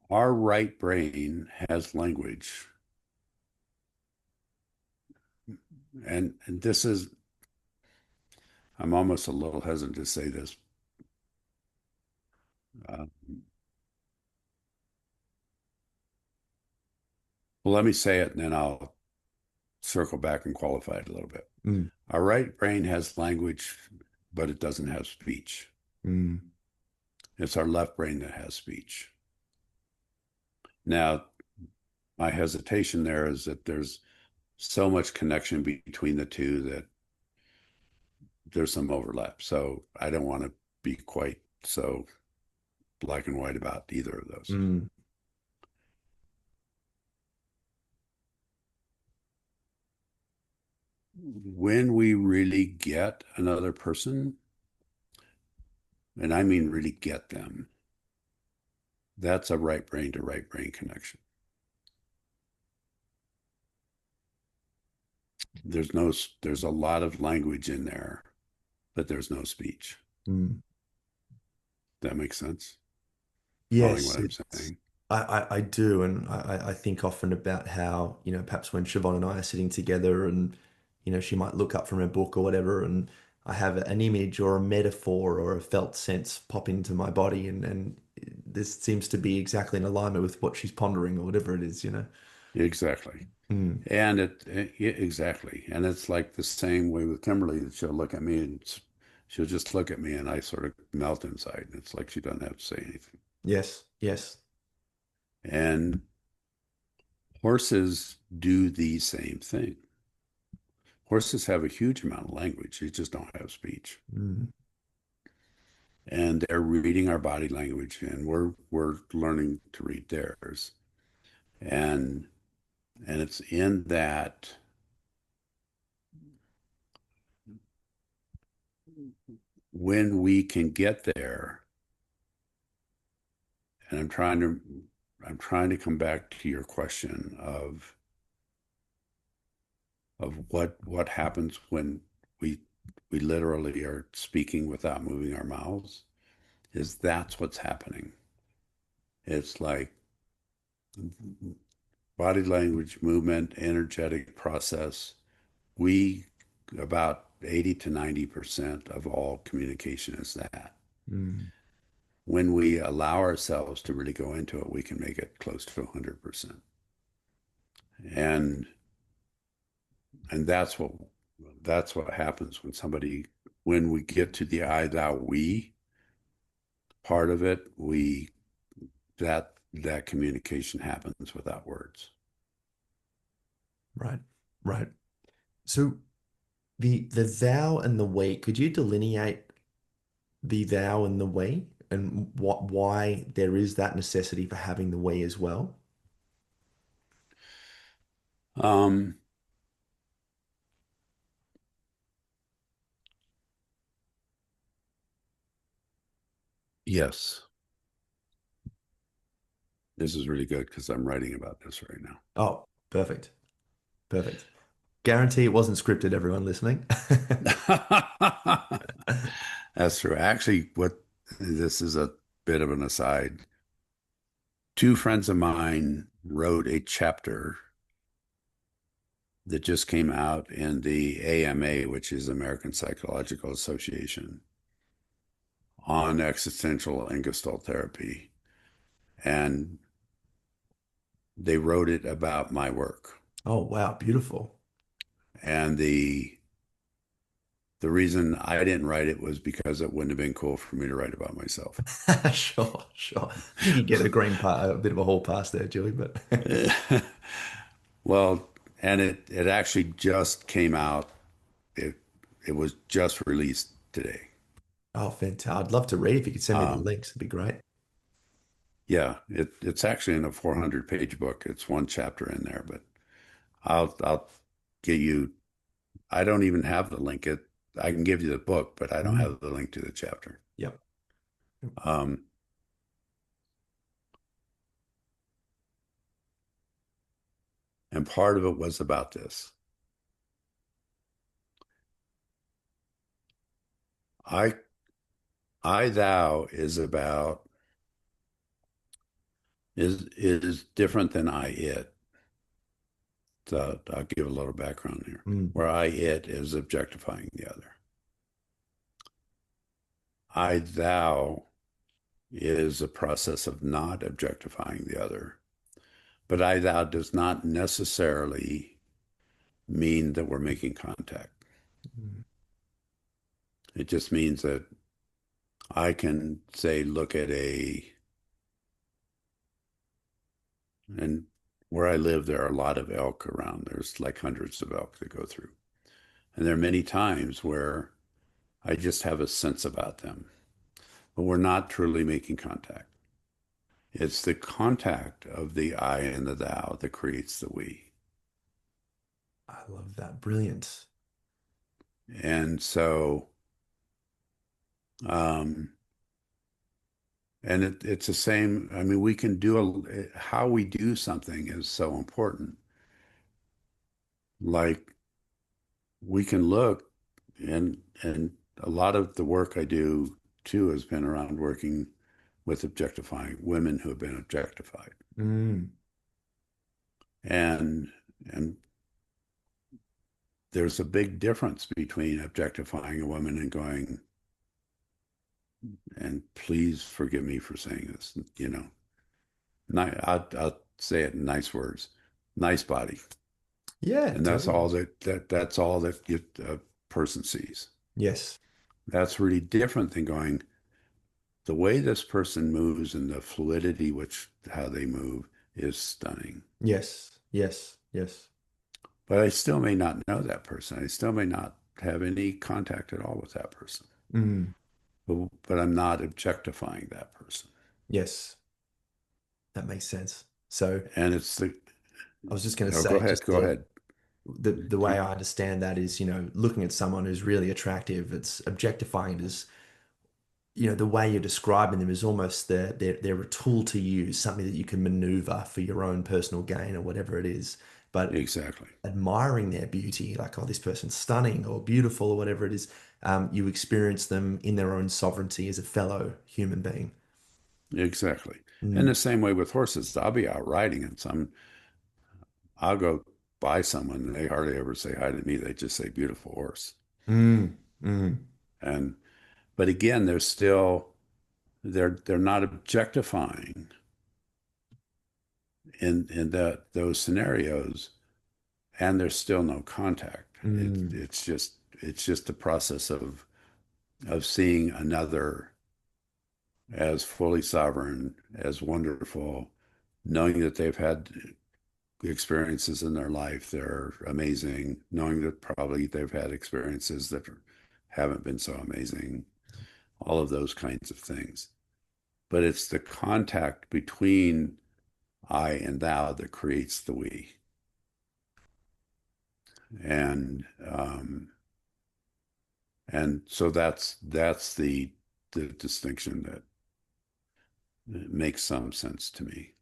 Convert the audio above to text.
our right brain has language. And this is, I'm almost a little hesitant to say this. Uh, well, let me say it and then I'll circle back and qualify it a little bit. Mm, Our right brain has language, but it doesn't have speech. mm, It's our left brain that has speech. Now, my hesitation there is that there's so much connection between the two that there's some overlap. So I don't want to be quite so black and white about either of those. mm. When we really get another person, and I mean really get them, that's a right brain to right brain connection. There's a lot of language in there, but there's no speech. Mm. That makes sense? Following Yes, what I'm it's saying? I do, and I think often about how, perhaps when Siobhan and I are sitting together and, she might look up from her book or whatever, and I have an image or a metaphor or a felt sense pop into my body, and this seems to be exactly in alignment with what she's pondering or whatever it is. Exactly. Mm. And yeah, exactly. And it's like the same way with Kimberly that she'll look at me and she'll just look at me and I sort of melt inside. It's like she doesn't have to say anything. Yes, yes. And horses do the same thing. Horses have a huge amount of language. They just don't have speech. Mm. And they're reading our body language and we're learning to read theirs. And and it's in that when we can get there, and I'm trying to come back to your question of what happens when we we literally are speaking without moving our mouths, is that's what's happening. It's like body language, movement, energetic process. We about 80 to 90% of all communication is that. Mm. When we allow ourselves to really go into it, we can make it close to 100%. And and that's what happens when we get to the I thou we part of it, we that communication happens without words. Right, right. So the thou and the we, could you delineate the thou and the we and why there is that necessity for having the we as well? um yes, this is really good because I'm writing about this right Oh, perfect. Perfect. Guarantee it wasn't scripted, everyone listening. now. That's true. Actually, what this is a bit of an aside. Two friends of mine wrote a chapter that just came out in the AMA, which is American Psychological Association, on existential and gestalt therapy. And they wrote it about my work. Oh, wow, beautiful. And the reason I didn't write it was because it wouldn't have been cool for me to write about myself. Sure, sure. I think you get a green part, a bit of a hall pass there, Julie, but Well, and it actually just came out. It it was just released today. oh, fantastic. I'd love to read if you could send me the Um, links. It'd be great. yeah, it's actually in a 400-page book. It's one chapter in there, but I'll get you. I don't even have the link. I can give you the book, but I don't Mm. have the link to the chapter. Yep. Um, and part of it was about this. I thou is about is different than I it. So I'll give a little background here. Mm, Where I it is objectifying the other. I thou is a process of not objectifying the other. But I thou does not necessarily mean that we're making contact. mm, It just means that I can say, look at and where I live, there are a lot of elk around. There's like hundreds of elk that go through. And there are many times where I just have a sense about them, but we're not truly making contact. It's the contact of the I and the thou that creates the we. I love that. Brilliant. And so, um, and it's the same. I mean, we can how we do something is so important. Like we can look and a lot of the work I do too has been around working with objectifying women who have been objectified. Mm, And and there's a big difference between objectifying a woman and going, and please forgive me for saying this, I'll say it in nice words, nice body. yeah, And totally. that's all that a person sees. Yes. That's really different than going, the way this person moves and the fluidity which how they move is stunning. Yes. Yes. Yes. But I still may not know that person. I still may not have any contact at all with that person. Mm, But I'm not objectifying that person. yes. That makes sense. So And it's the, I was just going to oh, go say, ahead, just go ahead. the way I understand that is, looking at someone who's really attractive, it's objectifying it as, the way you're describing them is almost they're a tool to use, something that you can maneuver for your own personal gain or whatever it is. But Exactly. admiring their beauty, like, oh, this person's stunning or beautiful or whatever it is, you experience them in their own sovereignty as a fellow human being. Exactly. And Mm, the same way with horses. I'll be out riding and I'll go by someone and they hardly ever say hi to me. They just say beautiful horse. mm, mm, And but again, they're not objectifying in those scenarios, and there's still no contact. mm, It's just a process of seeing another as fully sovereign, as wonderful, knowing that they've had experiences in their life that are amazing, knowing that probably they've had experiences that haven't been so amazing, all of those kinds of things. But it's the contact between I and thou that creates the we. And and so that's the distinction that makes some sense to me.